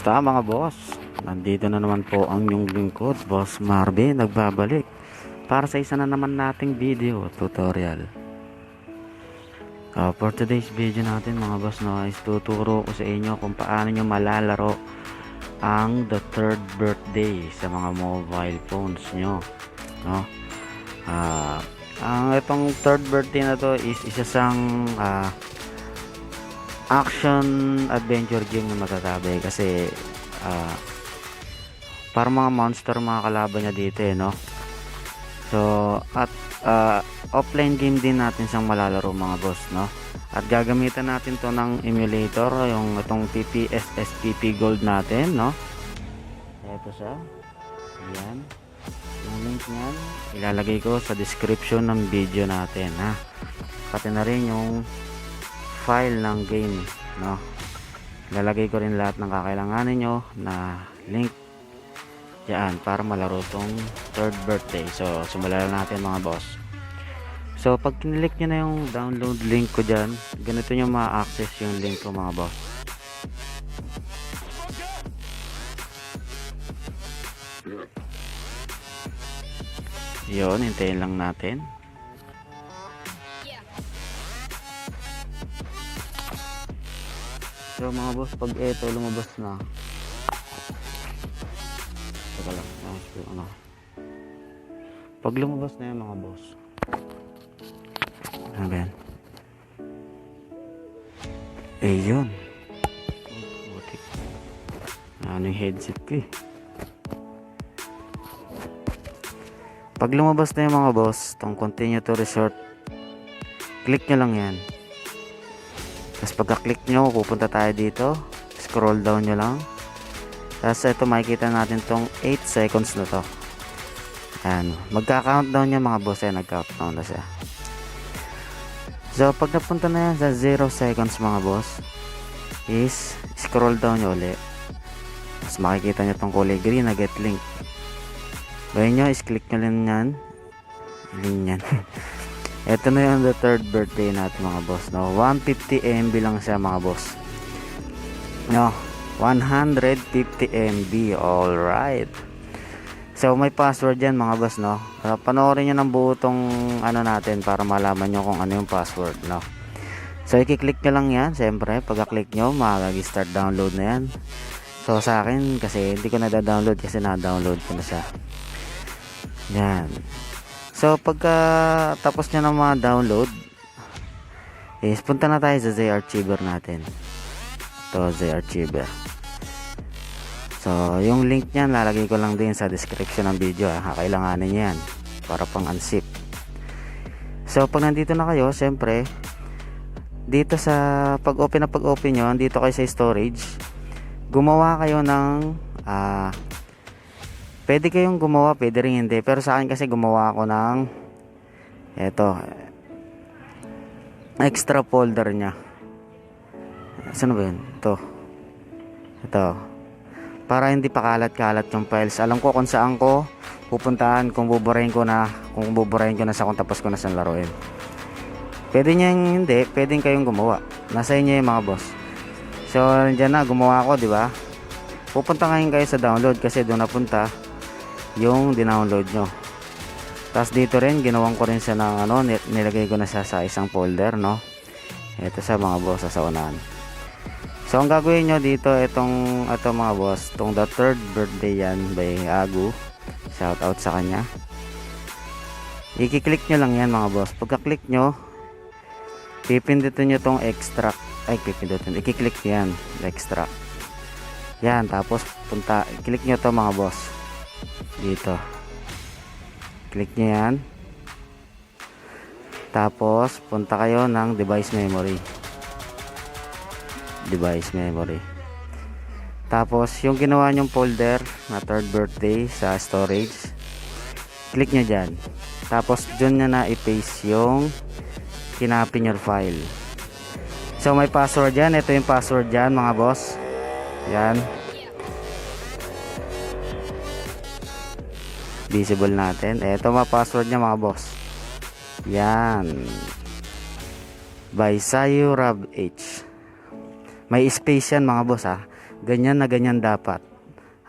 Kamusta mga boss? Nandito na naman po ang inyong lingkod, Boss Marvin, nagbabalik para sa isa na naman nating video tutorial. For today's video natin mga boss, is tuturo ko sa inyo kung paano nyo malalaro ang the third birthday sa mga mobile phones nyo, no? Ang itong third birthday na to is isa sang action adventure game na matatabi kasi para mga monster mga kalaban niya dito no. So at offline game din natin siyang malalaro mga boss, no. At gagamitan natin to ng emulator, yung itong PpssPP Gold natin, no. Ito siya, yan yung link niyan, ilalagay ko sa description ng video natin, ha. Pati na rin yung file ng game, no. Lalagay ko rin lahat ng kakailanganin nyo na link diyan para malaro tong third birthday. So simulan natin mga boss. So pag kinilik nyo na yung download link ko dyan, ganito nyo ma-access yung link ko mga boss. Yun, hintayin lang natin. So mga boss, pag ito lumabas na, saka lang, pag lumabas na yan mga boss, ayan, yun, ano yung headset ko eh. Pag lumabas na yung mga boss, itong continue to resort, click nyo lang yan. Tapos pagka-click nyo, pupunta tayo dito, scroll down nyo lang. Tapos ito makikita natin tong 8 seconds na to. Ayan, magka-countdown nyo mga boss, nag-countdown na siya. So pag napunta na yan sa 0 seconds mga boss, is scroll down nyo ulit. Tapos makikita nyo tong kulay green na get link. Gawin nyo, is-click nyo lang yan. Link yan. Ito na yung the third birthday natin mga boss, no. 150 MB lang siya mga boss, no. 150 MB. Alright, so may password yan mga boss, no. Panoorin nyo ng buo tong ano natin para malaman nyo kung ano yung password, no. So i-click nyo lang yan. Siyempre pagka-click nyo, mag-start download na yan. So sa akin kasi hindi ko na-download kasi na-download ko na siya. Yan. So pagka tapos nyo na mga download, is punta na tayo sa Z-Archiver natin. Ito, Z-Archiver. So yung link nyan lalagay ko lang din sa description ng video, kailanganin nyo yan para pang unzip. So pag nandito na kayo, syempre dito sa pag-open nyo, dito kayo sa storage, gumawa kayo ng pwede kayong gumawa, pwede rin hindi. Pero sa akin kasi gumawa ako ng eto, extra folder nya. Saan ba yun? Ito. Para hindi pa kalat-kalat yung files. Alam ko kung saan ko pupuntahan kung buburahin ko na sa kung tapos ko na sa laruin. Pwede nyo hindi, pwede kayong gumawa. Nasa inyo yung mga boss. So, nandiyan na, gumawa ako, di ba? Pupunta ngayon kayo sa download kasi doon napunta yung dinownload nyo. Tapos dito rin ginawang ko rin siya ng nilagay ko na siya sa isang folder, no. Ito sa mga boss sa unahan. So ang gagawin nyo dito, itong mga boss, itong the third birthday yan by Agu, shout out sa kanya. I-click nyo lang yan mga boss. Pagka-click nyo, pipindutin nyo tong extract, i-click yan extract yan. Tapos i-click nyo to mga boss dito, click nyo yan. Tapos punta kayo ng device memory. Tapos yung ginawa nyong folder na third birthday sa storage, click nyo dyan. Tapos dyan nyo na i-paste yung kinapin your file. So may password yan. Ito yung password dyan mga boss, yan. Visible natin. Ito mga password niya mga boss. Yan. By Sayu Rab H. May space yan mga boss, ganyan na ganyan dapat,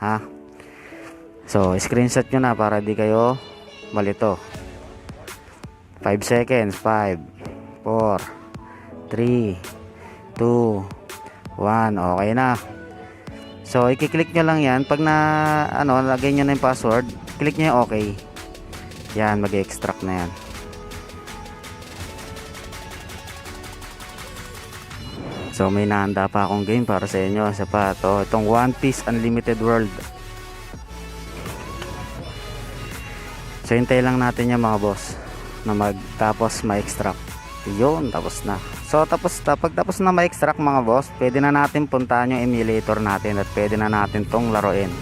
ha. So screenshot nyo na para di kayo malito. 5 seconds. 5, 4, 3, 2, 1. Okay na. So i-click nyo lang yan. Pag na lagay nyo na yung password, click nyo yung okay. Yan, mag-extract na yan. So may nahanda pa akong game para sa inyo. Isa pa to, itong One Piece Unlimited World. So hintay lang natin yung mga boss na tapos ma-extract. Yun, tapos na. So pag tapos na ma-extract mga boss, pwede na natin puntahan yung emulator natin at pwede na natin tong laruin.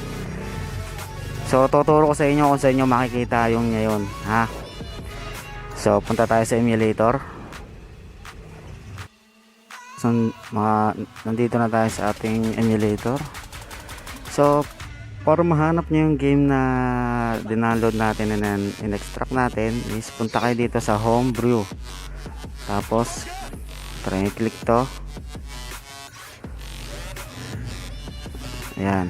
So tuturo ko sa inyo kung sa inyo makikita yung ngayon, ha. So punta tayo sa emulator. So nandito na tayo sa ating emulator. So para mahanap nyo yung game na dinownload natin and in-extract natin is punta kayo dito sa homebrew. Tapos try click to. Ayan.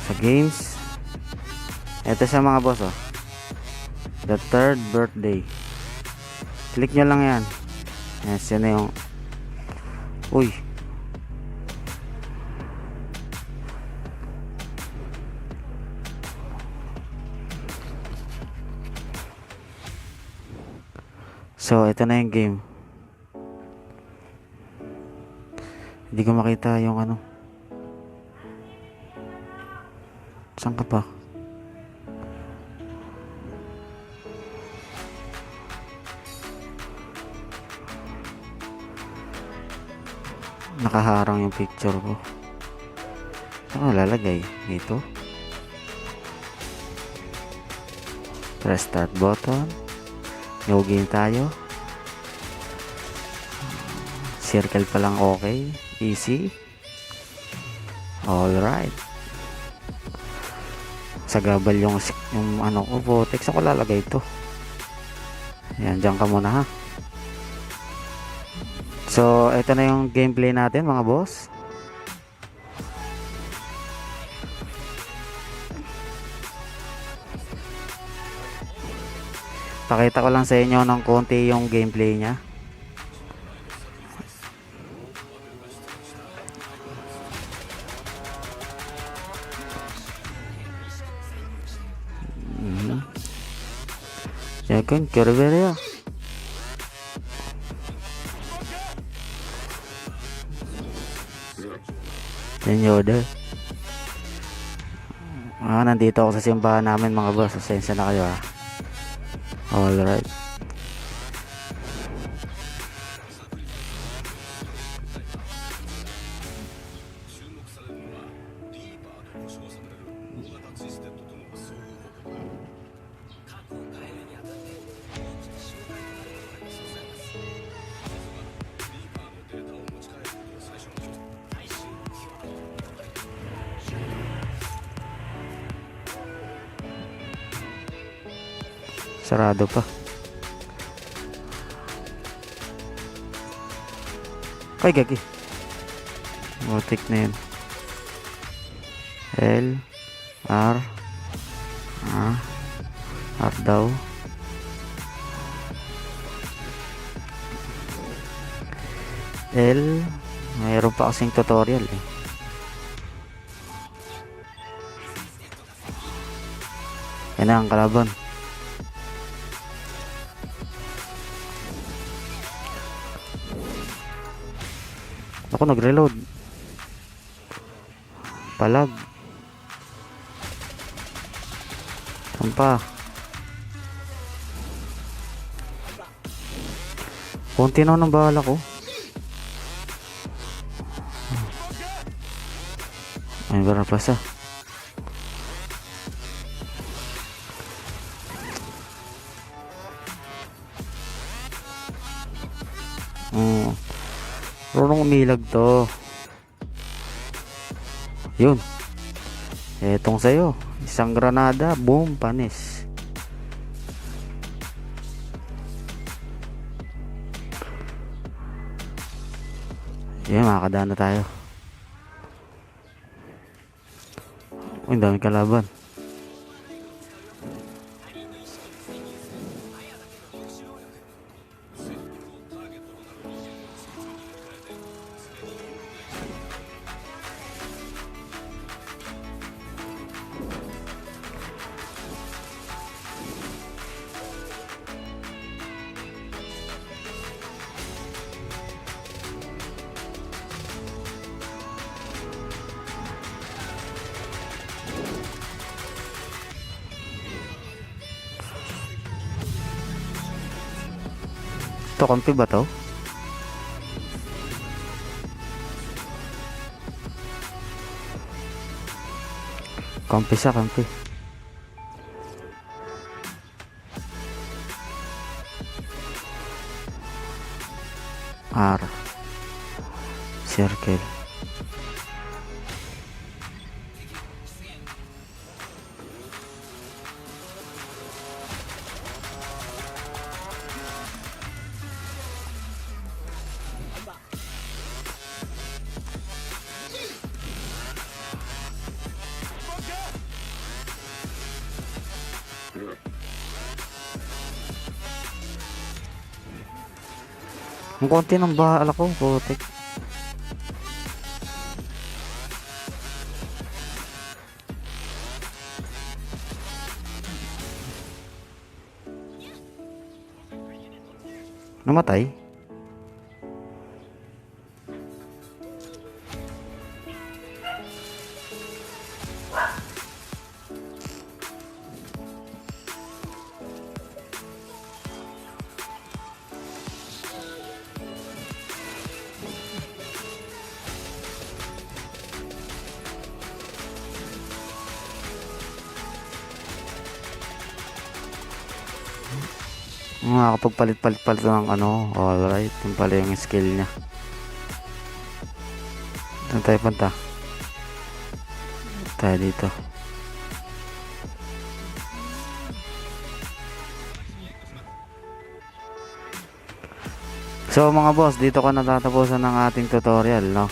Sa games. Ito siya mga boss, oh. The third birthday. Click nyo lang yan. Yes, yun na yung uy. So, ito na yung game. Hindi ko makita yung ano. Saan ka pa? Nakaharang yung picture ko. Saan ko lalagay? Dito. Press start button. New game tayo. Circle pa lang, okay. Easy. Alright. Sa gabal yung ano ko, vortex ako lalagay ito. Ayan, dyan ka muna ha. So, ito na yung gameplay natin mga boss. Pakita ko lang sa inyo ng konti yung gameplay niya. Yakın görev ya. Senyoda. Nandito ako sa simbahan namin mga boss. Pasensya na kayo ha. Alright. Sarado pa. Ay, gagi. Motik na yun. L R R daw. L. Mayroon pa kasing tutorial eh. Yan na ang kalaban. Ako nag-reload. Palag. Saan pa? Konti na ng bala ko. Ay, bara pa sa. Marunong umilag to. Yun. Etong sa'yo. Isang granada. Boom. Panis. Yan, makakadaan na tayo. Uy, ang daming kalaban. Ito, kampi ba to? Kampi siya, kampi. R. Circle. Ang konti ng bahala ko, putik. Namatay? Makakapagpalit-palit-palit ng ano. Alright, yun pala yung skill niya. Saan tayo punta? Tayo dito. So mga boss, dito ko natatapusan ng ating tutorial, no?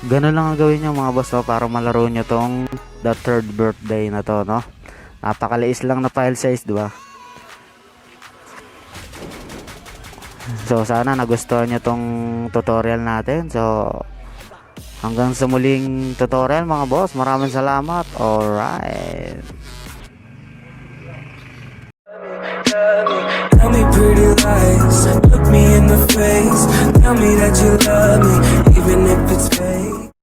Ganun lang ang gawin nyo mga boss, no? Para malaro nyo tong the third birthday na to, no? Napakaliis lang na file size, di ba? So sana nagustuhan nyo tong tutorial natin. So hanggang sa muling tutorial mga boss, maraming salamat. Alright. Tell me pretty lies, look me in the face, tell me that you love me.